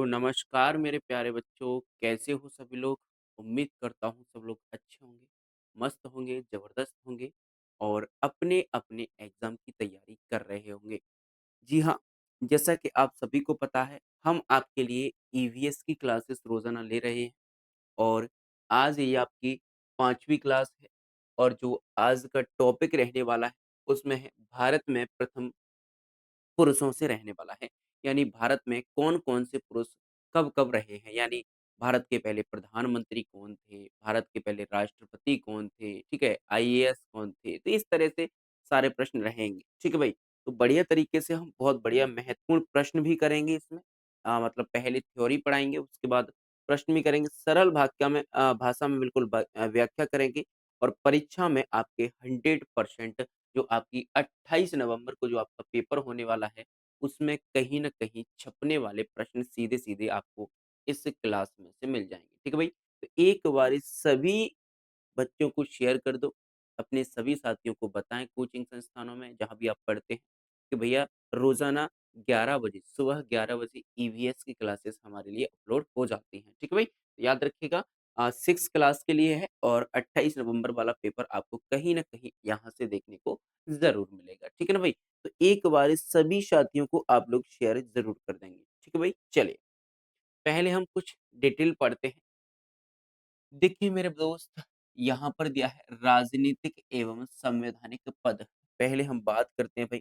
तो नमस्कार मेरे प्यारे बच्चों, कैसे हो सभी लोग? उम्मीद करता हूँ सब लोग अच्छे होंगे, मस्त होंगे, ज़बरदस्त होंगे और अपने-अपने एग्ज़ाम की तैयारी कर रहे होंगे। जी हाँ, जैसा कि आप सभी को पता है, हम आपके लिए ईवीएस की क्लासेस रोज़ाना ले रहे हैं और आज ये आपकी 5वीं क्लास है और जो आज का टॉपिक रहने वाला है, उसमें है भारत में प्रथम पुरुषों से रहने वाला है। यानी भारत में कौन-कौन से पुरुष कब-कब रहे हैं, यानी भारत के पहले प्रधानमंत्री कौन थे, भारत के पहले राष्ट्रपति कौन थे, ठीक है? आईएएस कौन थे? तो इस तरह से सारे प्रश्न रहेंगे, ठीक है भाई? तो बढ़िया तरीके से हम बहुत बढ़िया महत्वपूर्ण प्रश्न भी करेंगे इसमें। मतलब पहले थ्योरी पढ़ाएँगे, उसके बाद प्रश्न भी करेंगे। सरल भाषा में बिल्कुल व्याख्या करेंगे और परीक्षा में आपके 100% जो आपकी 28 नवंबर को जो आपका पेपर होने वाला है, उसमें कहीं न कहीं छपने वाले प्रश्न सीधे-सीधे आपको इस क्लास में से मिल जाएँगे। ठीक है भई? तो एक बारी सभी बच्चों को शेयर कर दो, अपने सभी साथियों को बताएँ कोचिंग संस्थानों में जहाँ भी आप पढ़ते हैं, कि भैया रोज़ाना 11 बजे, सुबह 11 बजे ईवीएस की क्लासेस हमारे लिए अपलोड हो जाती हैं। ठीक है भई? याद रखिएगा 6 क्लास के लिए है और 28 नवंबर वाला पेपर आपको कहीं न कहीं यहाँ से देखने को ज़रूर मिलेगा। ठीक है ना भई? तो एक बार सभी साथियों को आप लोग शेयर ज़रूर कर देंगे। ठीक है भई? चलिए, पहले हम कुछ डिटेल पढ़ते हैं। देखिए मेरे दोस्त, यहाँ पर दिया है राजनीतिक एवं संवैधानिक पद। पहले हम बात करते हैं भाई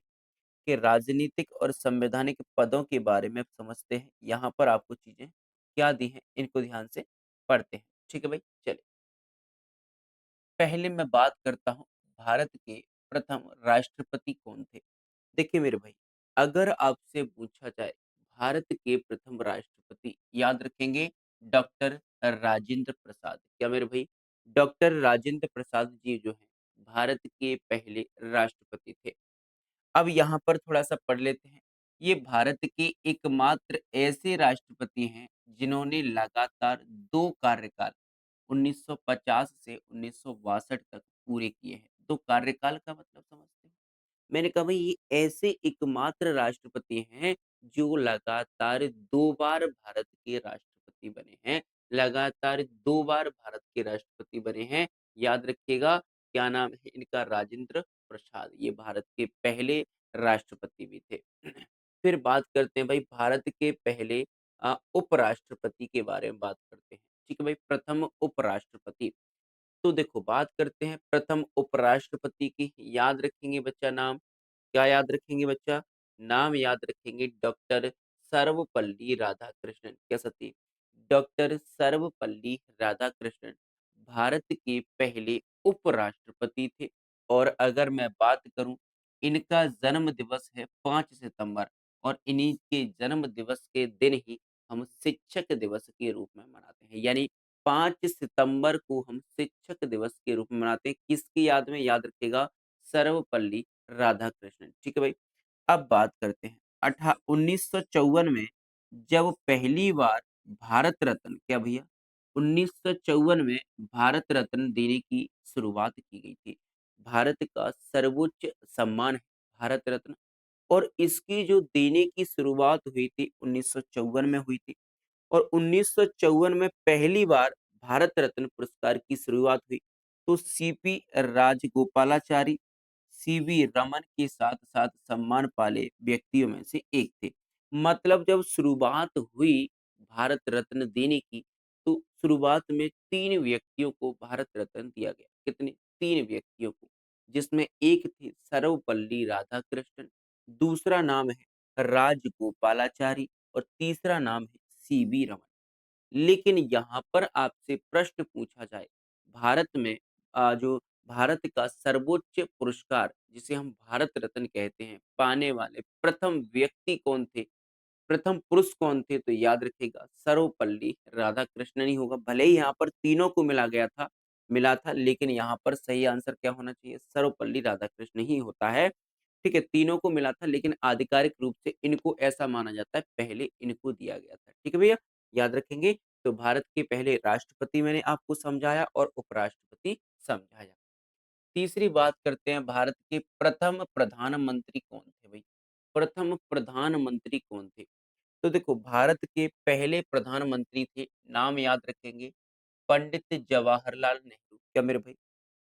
कि राजनीतिक और संवैधानिक पदों के बारे में समझते हैं। यहाँ पर आपको चीज़ें क्या दी हैं, इनको ध्यान से पढ़ते हैं। ठीक है भाई? चलिए, पहले मैं बात करता हूँ भारत के प्रथम राष्ट्रपति कौन थे? देखिए मेरे भाई, अगर आपसे पूछा जाए भारत के प्रथम राष्ट्रपति, याद रखेंगे डॉक्टर राजेंद्र प्रसाद। क्या मेरे भाई? डॉक्टर राजेंद्र प्रसाद जी जो हैं, भारत के पहले राष्ट्रपति थे। अब यहाँ पर थोड़ा-सा पढ़ लेते हैं। ये भारत के एकमात्र ऐसे राष्ट्रपति हैं, जिन्होंने लगातार 2 कार्यकाल 1950 से 1962 तक पूरे किए हैं। 2 कार्यकाल का मतलब समझते हैं? मैंने कहा भई ये ऐसे एकमात्र राष्ट्रपति हैं, जो लगातार 2 बार भारत के राष्ट्रपति बने हैं। लगातार 2 बार भारत के राष्ट्रपति बने हैं। याद रखिएगा, क्या नाम है इनका? राजेंद्र प्रसाद। ये भारत के पहले राष्ट्रपति भी थे। फिर बात करते हैं भाई भारत के पहले उपराष्ट्रपति के बारे में बात करते हैं। ठीक है भाई, प्रथम उपराष्ट्रपति। तो देखो बात करते हैं प्रथम उपराष्ट्रपति की, याद रखेंगे बच्चा नाम, क्या याद रखेंगे बच्चा? नाम याद रखेंगे डॉक्टर सर्वपल्ली राधाकृष्णन। क्या सती? डॉक्टर सर्वपल्ली राधाकृष्णन भारत के पहले उपराष्ट्रपति थे और अगर मैं बात करूं, इनका जन्म दिवस है 5 सितंबर और इन्हीं के जन्म दिवस के दिन ही हम शिक्षक दिवस के रूप में मनाते हैं। यानी 5 सितंबर को हम शिक्षक दिवस के रूप में मनाते हैं। किसकी याद में? याद रखिएगा, सर्वपल्ली राधाकृष्णन। ठीक है भाई? अब बात करते हैं 1954 में जब पहली बार भारत रत्न, क्या भैया? 1954 में भारत रत्न देने की शुरुआत की गई थी। भारत का सर्वोच्च सम्मान है भारत रत्न और इसकी जो देने की शुरुआत हुई थी 1954 में हुई थी। और 1954 में पहली बार भारत रत्न पुरस्कार की शुरुआत हुई, तो सीपी राजगोपालाचारी, सीवी रमन के साथ-साथ सम्मान पाले व्यक्तियों में से एक थे। मतलब जब शुरुआत हुई भारत रत्न देने की, तो शुरुआत में 3 व्यक्तियों को भारत रत्न दिया गया। कितने? 3 व्यक्तियों को, जिसमें एक थे सर्वपल्ली राधाकृष्णन, दूसरा नाम है राजगोपालाचारी और तीसरा नाम है सीवी रमन। लेकिन यहाँ पर आपसे प्रश्न पूछा जाए, भारत में जो भारत का सर्वोच्च पुरस्कार जिसे हम भारत रत्न कहते हैं, पाने वाले प्रथम व्यक्ति कौन थे? प्रथम पुरुष कौन थे? तो याद रखिएगा सर्वपल्ली राधाकृष्णन ही होगा। भले ही यहाँ पर तीनों को मिला था, लेकिन यहाँ पर सही आंसर क्या होना चाहिए? सर्वपल्ली राधाकृष्ण ही होता है। ठीक है, तीनों को मिला था लेकिन आधिकारिक रूप से इनको ऐसा माना जाता है, पहले इनको दिया गया था। ठीक है भैया? याद रखेंगे। तो भारत के पहले राष्ट्रपति मैंने आपको समझाया और उपराष्ट्रपति समझाया। तीसरी बात करते हैं, भारत के प्रथम प्रधानमंत्री कौन थे भई? प्रथम प्रधानमंत्री कौन थे? तो देखो भारत के पहले प्रधानमंत्री थे, नाम याद रखेंगे पंडित जवाहरलाल नेहरू। क्या मेरे भाई?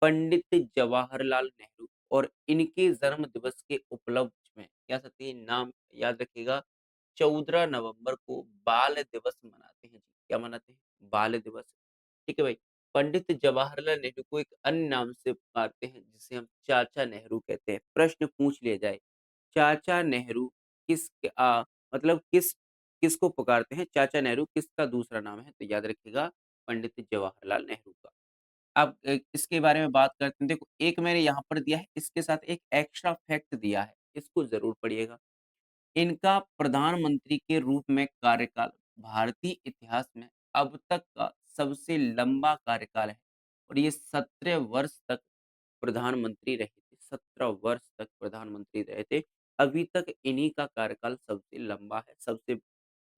पंडित जवाहरलाल नेहरू और इनके जन्म दिवस के उपलक्ष्य में क्या सकते हैं नाम याद रखिएगा 14 नवंबर को बाल दिवस मनाते हैं जी। क्या मनाते हैं? बाल दिवस। ठीक है भाई। पंडित जवाहरलाल नेहरू को एक अन्य नाम से पुकारते हैं जिसे हम चाचा नेहरू कहते हैं। प्रश्न पूछ लिया जाए चाचा नेहरू किस मतलब किसको पुकारते हैं? चाचा नेहरू किसका दूसरा नाम है? तो याद रखिएगा पंडित जवाहरलाल नेहरू का। अब इसके बारे में बात करते हैं। देखो एक मैंने यहाँ पर दिया है, इसके साथ एक एक्स्ट्रा फैक्ट दिया है, इसको ज़रूर पढ़िएगा। इनका प्रधानमंत्री के रूप में कार्यकाल भारतीय इतिहास में अब तक का सबसे लंबा कार्यकाल है और ये 17 वर्ष तक प्रधानमंत्री रहे थे। 17 वर्ष तक प्रधानमंत्री रहे थे। अभी तक इन्हीं का कार्यकाल सबसे लंबा है, सबसे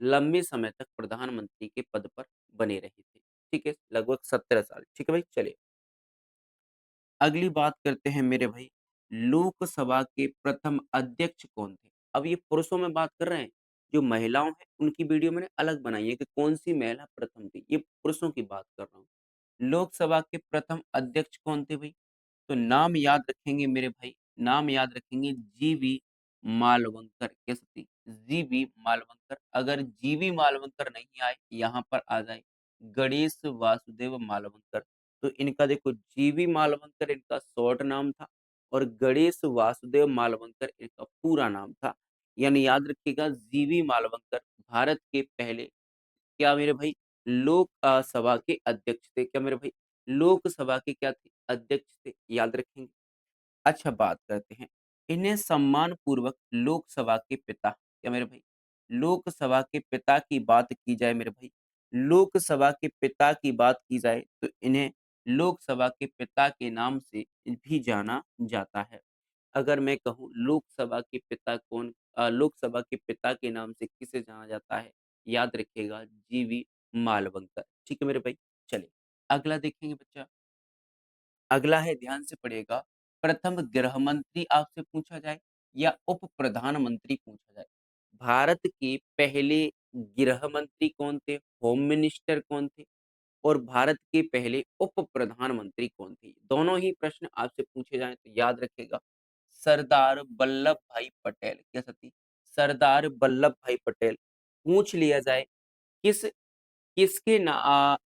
लंबे समय तक प्रधानमंत्री के पद पर बने रहे थे। ठीक है? लगभग 17 साल। ठीक है भाई? चलिए। अगली बात करते हैं मेरे भाई, लोकसभा के प्रथम अध्यक्ष कौन थे? अब ये पुरुषों में बात कर रहे हैं, जो महिलाओं हैं उनकी वीडियो मैंने अलग बनाई है कि कौन-सी महिला प्रथम थी, ये पुरुषों की बात कर रहा हूँ। लोकसभा के प्रथम अध्यक्ष कौन थे भई? तो नाम याद रखेंगे मेरे भाई, नाम याद रखेंगे जीवी मालवंकर। कह सकते हैं जीवी मालवंकर। अगर जीवी मालवंकर नहीं आए, यहाँ पर आ जाए गणेश वासुदेव मालवंकर। तो इनका देखो जीवी मालवंकर इनका शॉर्ट नाम था और गणेश वासुदेव मालवंकर इनका पूरा नाम था। यानी याद रखिएगा जीवी मालवंकर भारत के पहले क्या मेरे भाई सभा के अध्यक्ष थे। क्या मेरे भाई? लोकसभा के क्या थे? अध्यक्ष थे। याद रखेंगे। अच्छा बात करते हैं। इन्हें सम्मानपूर्वक लोकसभा के पिता क्या मेरे भाई? लोकसभा के पिता की बात की जाए मेरे भाई, लोकसभा के पिता की बात की जाए तो इन्हें लोकसभा के पिता के नाम से भी जाना जाता है। अगर मैं कहूँ लोकसभा के पिता कौन लोकसभा के पिता के नाम से किसे जाना जाता है? याद रखिएगा जीवी मालवंकर। ठीक है मेरे भाई? चलिए, अगला देखेंगे बच्चा। अगला है ध्यान से पढ़िएगा, प्रथम गृह मंत्री आपसे पूछा जाए या उप प्रधानमंत्री पूछा जाए। भारत के पहले गृह मंत्री कौन थे? होम मिनिस्टर कौन थे? और भारत के पहले उप प्रधानमंत्री कौन थे? दोनों ही प्रश्न आपसे पूछे जाएँ तो याद रखिएगा, सरदार वल्लभ भाई पटेल। क्या सती? सरदार वल्लभ भाई पटेल। पूछ लिया जाए किस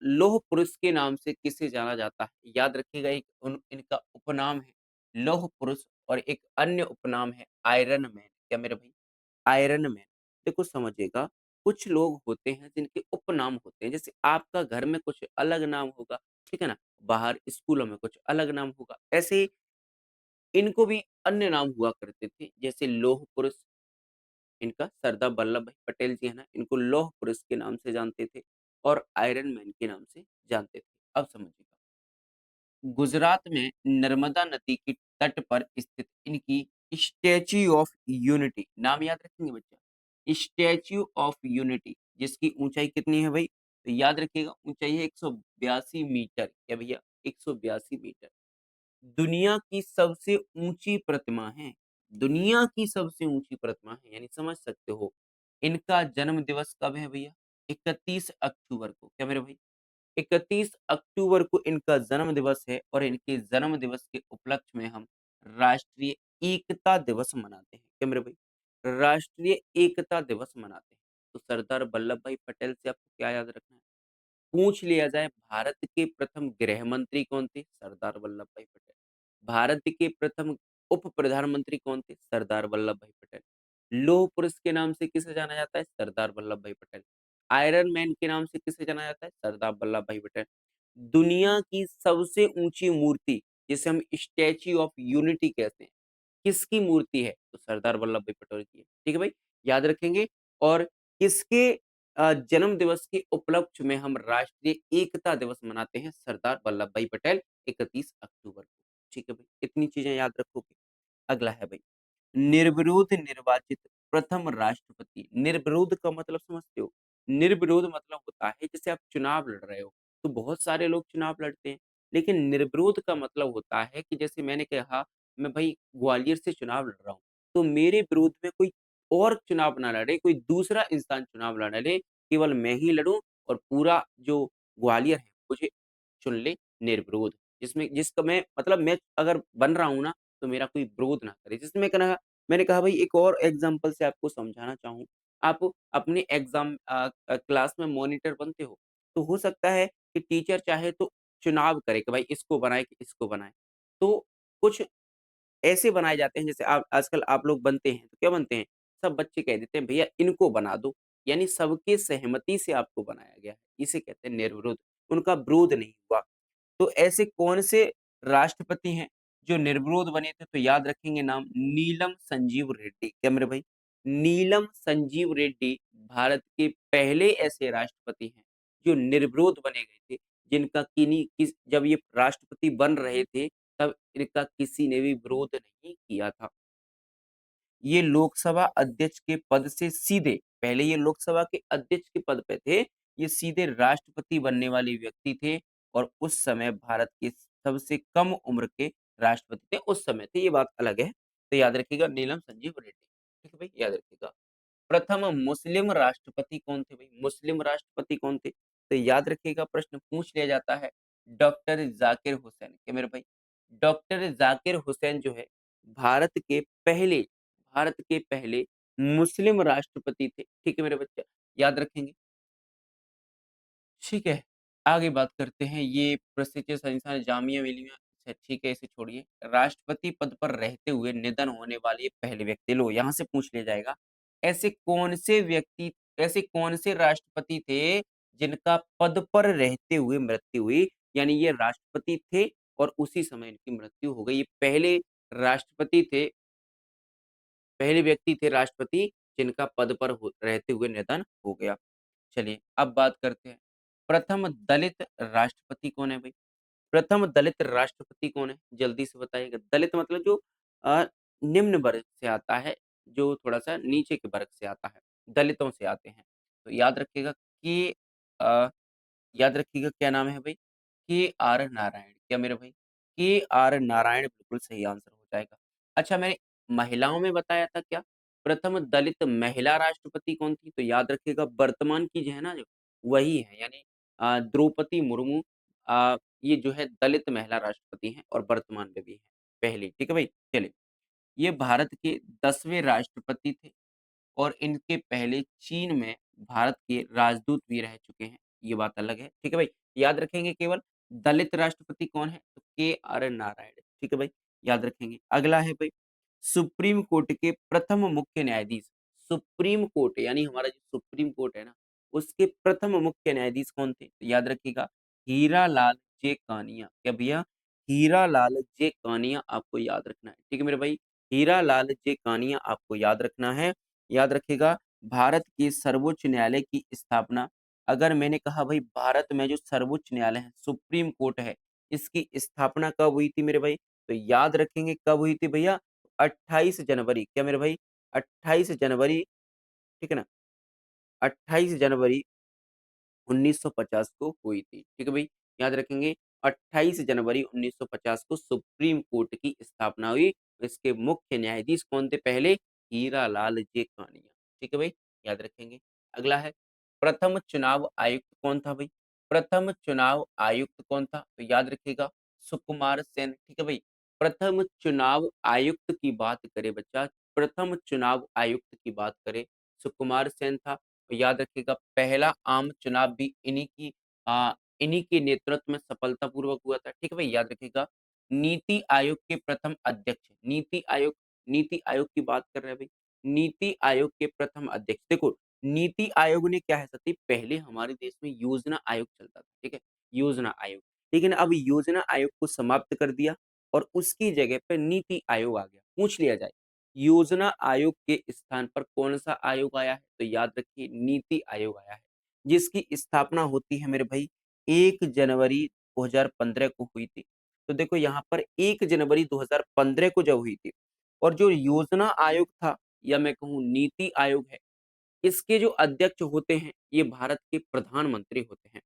लौह पुरुष के नाम से किसे जाना जाता है? याद रखिएगा एक इनका उपनाम है लौह पुरुष और एक अन्य उपनाम है आयरन मैन। क्या मेरे भाई? Iron man. देखो समझिएगा, कुछ लोग होते हैं जिनके उपनाम होते हैं, जैसे आपका घर में कुछ अलग नाम होगा, ठीक है ना? बाहर स्कूलों में कुछ अलग नाम होगा। ऐसे ही इनको भी अन्य नाम हुआ करते थे, जैसे लौह पुरुष इनका सरदार वल्लभ भाई पटेल जी है ना, इनको लौह पुरुष के नाम से जानते थे और आयरन मैन के नाम से जानते थे। अब समझिएगा, गुजरात में नर्मदा नदी के तट पर स्थित इनकी स्टैच्यू ऑफ यूनिटी नाम याद रखेंगे बच्चा। स्टैच्यू ऑफ यूनिटी जिसकी ऊंचाई कितनी है भाई? तो याद रखिएगा ऊंचाई है 182 मीटर। क्या भैया? 182 मीटर। दुनिया की सबसे ऊंची प्रतिमा है। दुनिया की सबसे ऊंची प्रतिमा है, यानी समझ सकते हो। इनका जन्म दिवस कब है भैया? 31 अक्टूबर को। क्या मेरे भाई? 31 अक्टूबर को इनका जन्म दिवस है और इनके जन्म दिवस के उपलक्ष्य में हम राष्ट्रीय एकता दिवस मनाते हैं। क्या मेरे भाई? राष्ट्रीय एकता दिवस मनाते हैं। तो सरदार वल्लभ भाई पटेल से आपको क्या याद रखना है? पूछ लिया जाए भारत के प्रथम गृह मंत्री कौन थे? सरदार वल्लभ भाई पटेल। भारत के प्रथम उप प्रधानमंत्री कौन थे? सरदार वल्लभ भाई पटेल। लौह पुरुष के नाम से किसे जाना जाता है? सरदार वल्लभ भाई पटेल। आयरन मैन के नाम से किसे जाना जाता है? सरदार वल्लभ भाई पटेल। दुनिया की सबसे ऊंची मूर्ति जिसे हम स्टैच्यू ऑफ यूनिटी कहते हैं, किसकी मूर्ति है? तो सरदार वल्लभ भाई पटेल की है। ठीक है भाई? याद रखेंगे। और किसके जन्म दिवस के उपलक्ष्य में हम राष्ट्रीय एकता दिवस मनाते हैं? सरदार वल्लभ भाई पटेल 31 अक्टूबर को। ठीक है भाई? इतनी चीजें याद रखोगे। अगला है भाई, निर्विरोध निर्वाचित प्रथम राष्ट्रपति। निर्विरोध का मतलब समझते हो? निर्विरोध मतलब होता है जैसे आप चुनाव लड़ रहे हो, तो बहुत सारे लोग चुनाव लड़ते हैं, लेकिन निर्विरोध का मतलब होता है कि जैसे मैंने कहा, मैं भाई ग्वालियर से चुनाव लड़ रहा हूँ, तो मेरे विरोध में कोई और चुनाव ना लड़े, कोई दूसरा इंसान चुनाव ना लड़े, केवल मैं ही लड़ूँ और पूरा जो ग्वालियर है मुझे चुन ले निर्विरोध। जिसका मैं अगर बन रहा हूँ ना, तो मेरा कोई विरोध ना करे। जिसमें मैंने कहा भाई एक और एग्ज़ाम्पल से आपको समझाना चाहूँ। आप अपने क्लास में मॉनिटर बनते हो, तो हो सकता है कि टीचर चाहे तो चुनाव करे कि भाई इसको बनाए कि इसको बनाए। तो कुछ ऐसे बनाए जाते हैं जैसे आप आजकल आप लोग बनते हैं, तो क्या बनते हैं? सब बच्चे कह देते हैं भैया इनको बना दो, यानी सबके सहमति से आपको बनाया गया है। इसे कहते हैं निर्विरोध, उनका विरोध नहीं हुआ। तो ऐसे कौन से राष्ट्रपति हैं जो निर्विरोध बने थे? तो याद रखेंगे नाम नीलम संजीव रेड्डी। क्या मेरे भाई? नीलम संजीव रेड्डी भारत के पहले ऐसे राष्ट्रपति हैं जो निर्विरोध बने गए थे, जिनका किन्हीं किस जब ये राष्ट्रपति बन रहे थे, तब इनका किसी ने भी विरोध नहीं किया था। ये लोकसभा अध्यक्ष के पद से सीधे पहले ये लोकसभा के अध्यक्ष के पद पे थे, ये सीधे राष्ट्रपति बनने वाले व्यक्ति थे और उस समय भारत के सबसे कम उम्र के राष्ट्रपति थे, उस समय थे, ये बात अलग है। तो याद रखिएगा नीलम संजीव रेड्डी, ठीक है भाई? याद रखिएगा। प्रथम मुस्लिम राष्ट्रपति कौन थे भई? मुस्लिम राष्ट्रपति कौन थे? तो याद रखिएगा प्रश्न पूछ लिया जाता है, डॉक्टर ज़ाकिर हुसैन। क्या मेरे भाई? डॉक्टर ज़ाकिर हुसैन जो है भारत के पहले भारत के पहले मुस्लिम राष्ट्रपति थे। ठीक है मेरे बच्चे? याद रखेंगे। ठीक है, आगे बात करते हैं। ये प्रेस्टीजियस संस्थान जामिया मिलिया अच्छा ठीक है, इसे छोड़िए। राष्ट्रपति पद पर रहते हुए निधन होने वाले ये पहले व्यक्ति लो यहाँ से पूछ लिया जाएगा। ऐसे कौन से राष्ट्रपति थे जिनका पद पर रहते हुए मृत्यु हुई? यानी ये राष्ट्रपति थे और उसी समय इनकी मृत्यु हो गई। ये राष्ट्रपति थे पहले व्यक्ति थे राष्ट्रपति जिनका पद पर रहते हुए निधन हो गया। चलिए, अब बात करते हैं, प्रथम दलित राष्ट्रपति कौन है भई? प्रथम दलित राष्ट्रपति कौन है? जल्दी से बताइएगा। दलित मतलब जो निम्न वर्ग से आता है, जो थोड़ा-सा नीचे के वर्ग से आता है, दलितों से आते हैं। तो अ, याद रखिएगा क्या नाम है भई? के.आर. नारायण। क्या मेरे भाई? के.आर. नारायण बिल्कुल सही आंसर हो जाएगा। अच्छा मैंने महिलाओं में बताया था क्या? प्रथम दलित महिला राष्ट्रपति कौन थी? तो याद रखिएगा वर्तमान की जो है ना जो, वही है यानी द्रौपदी मुर्मू ये जो है दलित महिला राष्ट्रपति हैं और वर्तमान में भी हैं, पहली, ठीक है भाई? चलिए, ये भारत के 10वें राष्ट्रपति थे। और इनके पहले चीन में भारत के राजदूत भी रह चुके हैं, ये बात अलग है, ठीक है भाई? याद रखेंगे केवल दलित राष्ट्रपति कौन है? तो के.आर. नारायण, ठीक है भाई? याद रखेंगे। अगला है भाई, सुप्रीम कोर्ट के प्रथम मुख्य न्यायाधीश, सुप्रीम कोर्ट यानी हमारा जो सुप्रीम कोर्ट है ना, उसके प्रथम मुख्य न्यायाधीश कौन थे? तो याद रखिएगा, हीरा लाल जे कानिया। क्या भैया? हीरा लाल जे कानिया आपको याद रखना है, ठीक है मेरे भाई? हीरा लाल जे कानिया आपको याद रखना है। याद रखिएगा भारत के सर्वोच्च न्यायालय की स्थापना अगर मैंने कहा भाई भारत में जो सर्वोच्च न्यायालय है, सुप्रीम कोर्ट है, इसकी स्थापना कब हुई थी मेरे भाई? तो याद रखेंगे कब हुई थी भैया? 28 जनवरी क्या मेरे भाई? 28 जनवरी, ठीक है ना? 28 जनवरी 1950 को हुई थी। ठीक है भई? याद रखेंगे 28 जनवरी 1950 को सुप्रीम कोर्ट की स्थापना हुई। इसके मुख्य न्यायाधीश कौन थे पहले? हीरालाल जे कानिया। ठीक है भई? याद रखेंगे। अगला है प्रथम चुनाव आयुक्त कौन था भई? प्रथम चुनाव आयुक्त कौन था? तो याद रखिएगा सुकुमार सेन। ठीक है भई? प्रथम चुनाव आयुक्त की बात करें बच्चा, प्रथम चुनाव आयुक्त की बात करें, सुकुमार सेन था। तो याद रखिएगा पहला आम चुनाव भी इन्हीं के नेतृत्व में सफलतापूर्वक हुआ था। ठीक है भाई? याद रखिएगा नीति आयोग के प्रथम अध्यक्ष, नीति आयोग की बात कर रहे हैं भाई। नीति आयोग के प्रथम अध्यक्ष देखो, नीति आयोग ने क्या है सती पहले हमारे देश में योजना आयोग चलता था, ठीक है? योजना आयोग। लेकिन अब योजना आयोग को समाप्त कर दिया और उसकी जगह पे नीति आयोग आ गया। पूछ लिया जाए योजना आयोग के स्थान पर कौन-सा आयोग आया है? तो याद रखिए नीति आयोग आया है, जिसकी स्थापना होती है मेरे भाई 1 जनवरी 2015 को हुई थी। तो देखो यहाँ पर 1 जनवरी 2015 को जब हुई थी और जो योजना आयोग था या मैं कहूँ नीति आयोग है, इसके जो अध्यक्ष होते हैं, ये भारत के प्रधानमंत्री होते हैं।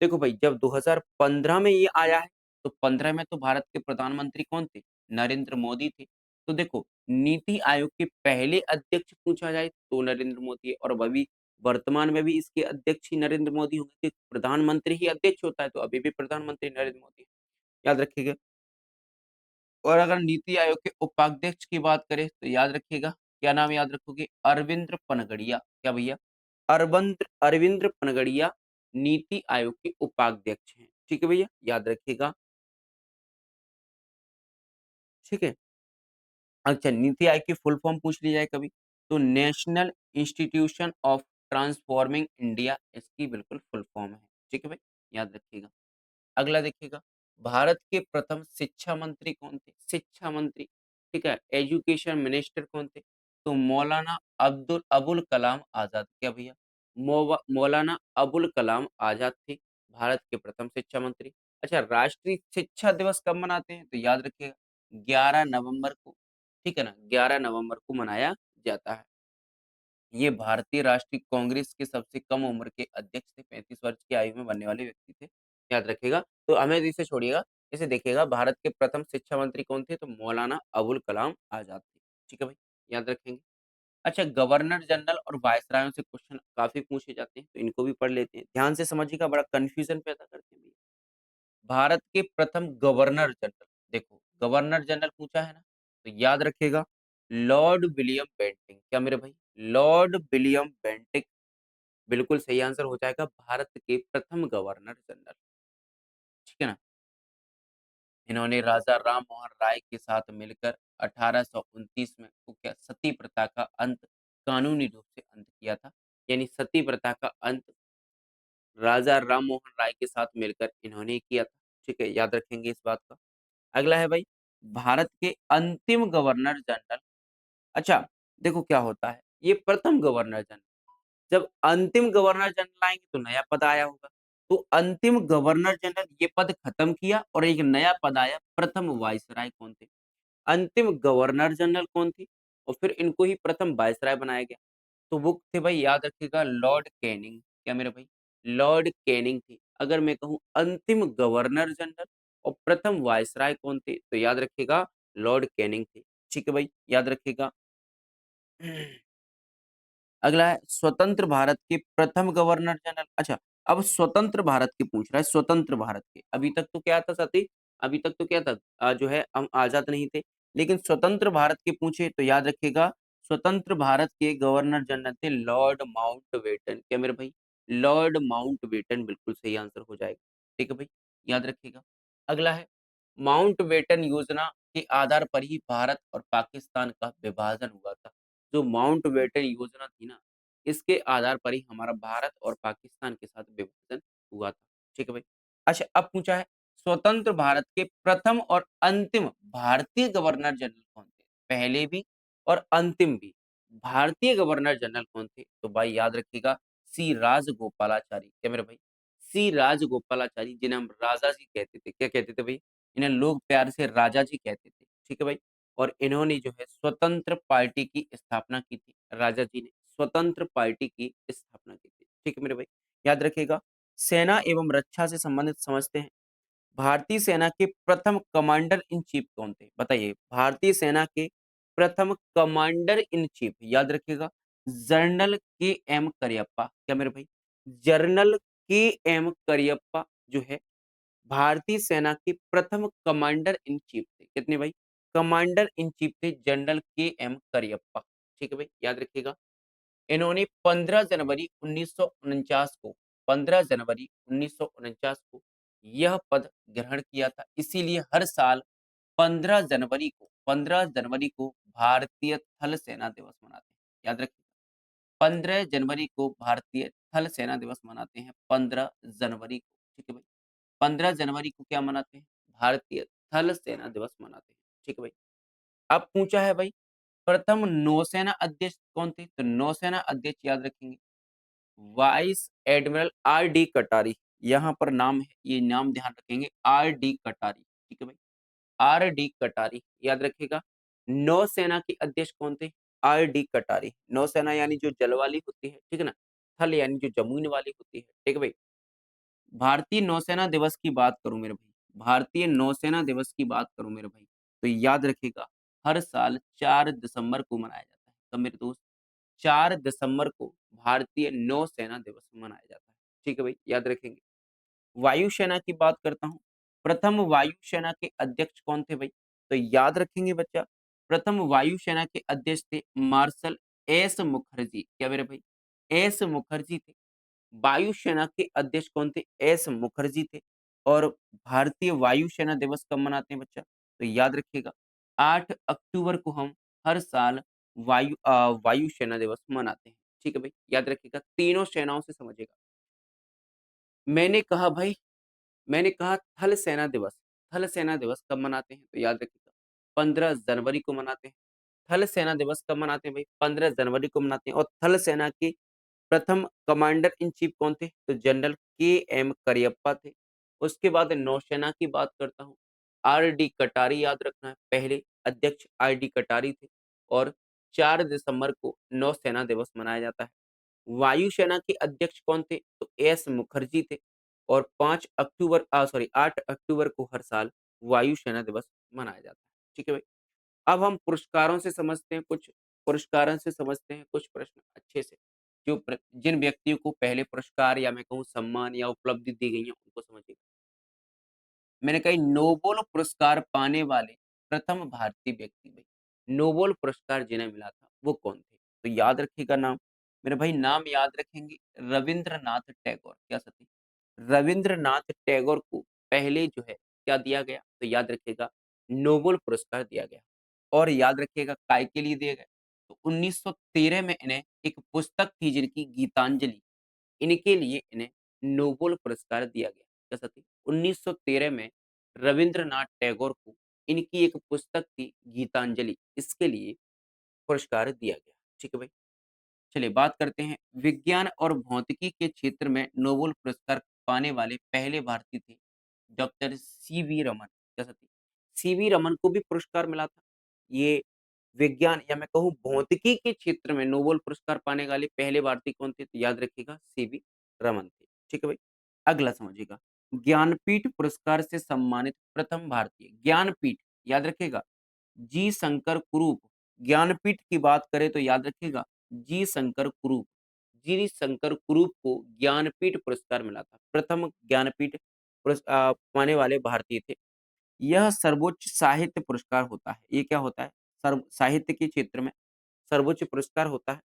देखो भाई जब 2015 में ये आया है, तो 15 में तो भारत के प्रधानमंत्री कौन थे? नरेंद्र मोदी थे। तो देखो, नीति आयोग के पहले अध्यक्ष पूछा जाए तो नरेंद्र मोदी है और अब अभी वर्तमान में भी इसके अध्यक्ष ही नरेंद्र मोदी होंगे, प्रधानमंत्री ही अध्यक्ष होता है, तो अभी भी प्रधानमंत्री नरेंद्र मोदी है, याद रखिएगा। और अगर नीति आयोग के उपाध्यक्ष की बात करें तो याद रखिएगा, क्या नाम याद रखोगे? अरविंद पनगड़िया। क्या भैया? अरविंद पनगड़िया नीति आयोग के उपाध्यक्ष हैं। ठीक है भैया, याद रखिएगा। ठीक है। अच्छा, नीति आयोग की फुल फॉर्म पूछ ली जाए कभी, तो national institution of transforming India इसकी बिल्कुल फुल फॉर्म है। ठीक है भाई, याद रखिएगा। अगला देखिएगा, भारत के प्रथम शिक्षा मंत्री कौन थे? शिक्षा मंत्री, ठीक है, एजुकेशन मिनिस्टर कौन थे? तो मौलाना अबुल कलाम आज़ाद। क्या भैया? मौलाना अबुल कलाम आज़ाद थे भारत के प्रथम शिक्षा मंत्री। अच्छा, राष्ट्रीय शिक्षा दिवस कब मनाते हैं? तो याद रखिएगा 11 नवंबर को, ठीक है ना? 11 नवंबर को मनाया जाता है। ये भारतीय राष्ट्रीय कांग्रेस के सबसे कम उम्र के अध्यक्ष थे, 35 वर्ष की आयु में बनने वाले व्यक्ति थे, याद रखिएगा। तो हमें इसे छोड़िएगा, इसे देखिएगा, भारत के प्रथम शिक्षा मंत्री कौन थे? तो मौलाना अबुल कलाम आज़ाद थे। ठीक है भाई, याद रखेंगे। अच्छा, गवर्नर जनरल और वायसरायों से क्वेश्चन काफ़ी पूछे जाते हैं, तो इनको भी पढ़ लेते हैं। ध्यान से समझिएगा, बड़ा कन्फ्यूज़न पैदा करते हैं भैया। भारत के प्रथम गवर्नर जनरल, देखो गवर्नर जनरल पूछा है ना, तो याद रखिएगा लॉर्ड विलियम बेंटिंक। क्या मेरे भाई? लॉर्ड विलियम बेंटिक बिल्कुल सही आंसर हो जाएगा, भारत के प्रथम गवर्नर जनरल। ठीक है ना? इन्होंने राजा राम मोहन राय के साथ मिलकर 1829 में तो क्या सती प्रथा का अंत कानूनी रूप से अंत किया था। यानी सती प्रथा का अंत राजा राम मोहन राय के साथ मिलकर इन्होंने ही किया था। ठीक है, याद रखेंगे इस बात का। अगला है भाई, भारत के अंतिम गवर्नर जनरल। अच्छा, देखो क्या होता है, ये प्रथम गवर्नर जनरल, जब अंतिम गवर्नर जनरल आएँगे तो नया पद आया होगा। तो अंतिम गवर्नर जनरल ये पद खत्म किया और एक नया पद आया, प्रथम वाइसराय कौन थे? अंतिम गवर्नर जनरल कौन थे? और फिर इनको ही प्रथम वाइसराय बनाया गया। तो वो थे भाई, याद रखिएगा लॉर्ड कैनिंग। क्या मेरे भाई? लॉर्ड कैनिंग थे। अगर मैं कहूँ अंतिम गवर्नर जनरल और प्रथम वाइसराय कौन थे? तो याद रखिएगा लॉर्ड कैनिंग थे। ठीक है भाई, याद रखिएगा। अगला है स्वतंत्र भारत के प्रथम गवर्नर जनरल। अच्छा, अब स्वतंत्र भारत के पूछ रहा है, स्वतंत्र भारत के। अभी तक तो क्या था साथी? अभी तक तो क्या था? जो है हम आजाद नहीं थे। लेकिन स्वतंत्र भारत के पूछे तो याद रखिएगा, स्वतंत्र भारत के गवर्नर जनरल थे लॉर्ड माउंटबेटन। क्या मेरे भाई? लॉर्ड माउंटबेटन बिल्कुल सही आंसर हो जाएगा। ठीक है भाई, याद रखिएगा। अगला है माउंटबेटन योजना के आधार पर ही भारत और पाकिस्तान का विभाजन हुआ था। जो माउंटबेटन योजना थी ना, इसके आधार पर ही हमारा भारत और पाकिस्तान के साथ विभाजन हुआ था। ठीक है भाई। अच्छा, अब पूछा है स्वतंत्र भारत के प्रथम और अंतिम भारतीय गवर्नर जनरल कौन थे? पहले भी और अंतिम भी। भारतीय गवर्नर जनरल कौन थे? तो भाई याद रखिएगा सी राजगोपालाचारी। क्या मेरे भाई? सी राजगोपालाचारी, जिन्हें हम राजा जी कहते थे। क्या कहते थे भाई? इन्हें लोग प्यार से राजा जी कहते थे। ठीक है भाई। और इन्होंने जो है स्वतंत्र पार्टी की स्थापना की थी। राजा जी ने स्वतंत्र पार्टी की स्थापना की थी। ठीक है मेरे भाई, याद रखिएगा। सेना एवं रक्षा से संबंधित समझते हैं। भारतीय सेना के प्रथम कमांडर इन चीफ कौन थे? बताइए, भारतीय सेना के प्रथम कमांडर इन चीफ याद रखिएगा जनरल के एम करियप्पा। क्या मेरे भाई? जनरल के एम करियप्पा जो है भारतीय सेना के प्रथम कमांडर इन चीफ थे। कितने भाई? कमांडर इन चीफ थे जनरल के एम करियप्पा। ठीक है भाई, याद रखिएगा। इन्होंने 15 जनवरी 1949 को 15 जनवरी 1949 को यह पद ग्रहण किया था। इसीलिए हर साल 15 जनवरी को भारतीय थल सेना दिवस मनाते हैं। याद रखिए, 15 जनवरी को भारतीय थल सेना दिवस मनाते हैं, 15 जनवरी को। ठीक है भाई। 15 जनवरी को क्या मनाते हैं? भारतीय थल सेना दिवस मनाते हैं। ठीक है भाई। अब पूछा है भाई, प्रथम नौसेना अध्यक्ष कौन थे? तो नौसेना अध्यक्ष याद रखेंगे वाइस एडमिरल आर डी कटारी। यहाँ पर नाम है, ये नाम ध्यान रखेंगे, आर डी कटारी। ठीक है भाई, आर डी कटारी याद रखिएगा। नौसेना के अध्यक्ष कौन थे? आर डी कटारी। नौसेना यानी जो जल वाली होती है, ठीक है ना? थल यानी जो जमीन वाली होती है। ठीक है भाई। भारतीय नौसेना दिवस की बात करूँ मेरे भाई, भारतीय नौसेना दिवस की बात करूँ मेरे भाई, तो याद रखिएगा हर साल 4 दिसंबर को मनाया जाता है। तो मेरे दोस्त 4 दिसंबर को भारतीय नौसेना दिवस मनाया जाता है। ठीक है भई, याद रखेंगे। वायुसेना की बात करता हूँ। प्रथम वायुसेना के अध्यक्ष कौन थे भई? तो याद रखेंगे बच्चा, प्रथम वायुसेना के अध्यक्ष थे मार्शल एस मुखर्जी। क्या मेरे भाई? एस मुखर्जी थे। वायुसेना के अध्यक्ष कौन थे? एस मुखर्जी थे। और भारतीय वायुसेना दिवस कब मनाते हैं बच्चा? तो याद रखिएगा 8 अक्टूबर को हम हर साल वायुसेना दिवस मनाते हैं। ठीक है भई, याद रखिएगा, तीनों सेनाओं से समझिएगा। मैंने कहा भाई मैंने कहा थल सेना दिवस। थल सेना दिवस कब मनाते हैं? तो याद रखिएगा 15 जनवरी को मनाते हैं। थल सेना दिवस कब मनाते हैं भाई? 15 जनवरी को मनाते हैं। और थल सेना के प्रथम कमांडर इन चीफ कौन थे? तो जनरल के.एम. करियप्पा थे। उसके बाद नौसेना की बात करता हूँ। आर.डी. कटारी याद रखना है, पहले अध्यक्ष आर.डी. कटारी थे। और 4 दिसंबर को नौसेना दिवस मनाया जाता है। वायुसेना के अध्यक्ष कौन थे? तो एस मुखर्जी थे। और 8 अक्टूबर को हर साल वायुसेना दिवस मनाया जाता है। ठीक है भाई? अब हम पुरस्कारों से समझते हैं कुछ प्रश्न अच्छे से। जिन व्यक्तियों को पहले पुरस्कार या मैं कहूँ सम्मान या उपलब्धि दी गई है, उनको समझिए। मैंने कहा नोबेल पुरस्कार पाने वाले प्रथम भारतीय व्यक्ति भाई, नोबेल पुरस्कार जिन्हें मिला था वो कौन थे? तो याद रखिएगा नाम। मेरे भाई नाम याद रखेंगे, रविंद्रनाथ टैगोर। क्या सती? रविंद्रनाथ टैगोर को पहले जो है क्या दिया गया? तो याद रखिएगा नोबेल पुरस्कार दिया गया। और याद रखिएगा काय के लिए दिया गया? तो 1913 में इन्हें एक पुस्तक थी जिनकी गीतांजलि, इनके लिए इन्हें नोबेल पुरस्कार दिया गया। क्या सती? 1913 में रविंद्रनाथ टैगोर को इनकी एक पुस्तक थी गीतांजलि, इसके लिए पुरस्कार दिया गया। ठीक है भाई? चलिए बात करते हैं विज्ञान और भौतिकी के क्षेत्र में नोबेल पुरस्कार पाने वाले पहले भारतीय थे डॉक्टर सीवी रमन। कैसा थी? सीवी रमन को भी पुरस्कार मिला था। ये विज्ञान या मैं कहूँ भौतिकी के क्षेत्र में नोबेल पुरस्कार पाने वाले पहले भारतीय कौन थे? तो याद रखिएगा सीवी रमन थे। ठीक है भाई? अगला समझिएगा, ज्ञानपीठ पुरस्कार से सम्मानित प्रथम भारतीय। ज्ञानपीठ याद रखिएगा, जी शंकर कुरूप। ज्ञानपीठ की बात करें तो याद रखिएगा जी शंकर कुरूप। जी शंकर कुरूप को ज्ञानपीठ पुरस्कार मिला था। प्रथम ज्ञानपीठ पाने वाले भारतीय थे। यह सर्वोच्च साहित्य पुरस्कार होता है। ये क्या होता है? सर्व साहित्य के क्षेत्र में सर्वोच्च पुरस्कार होता है।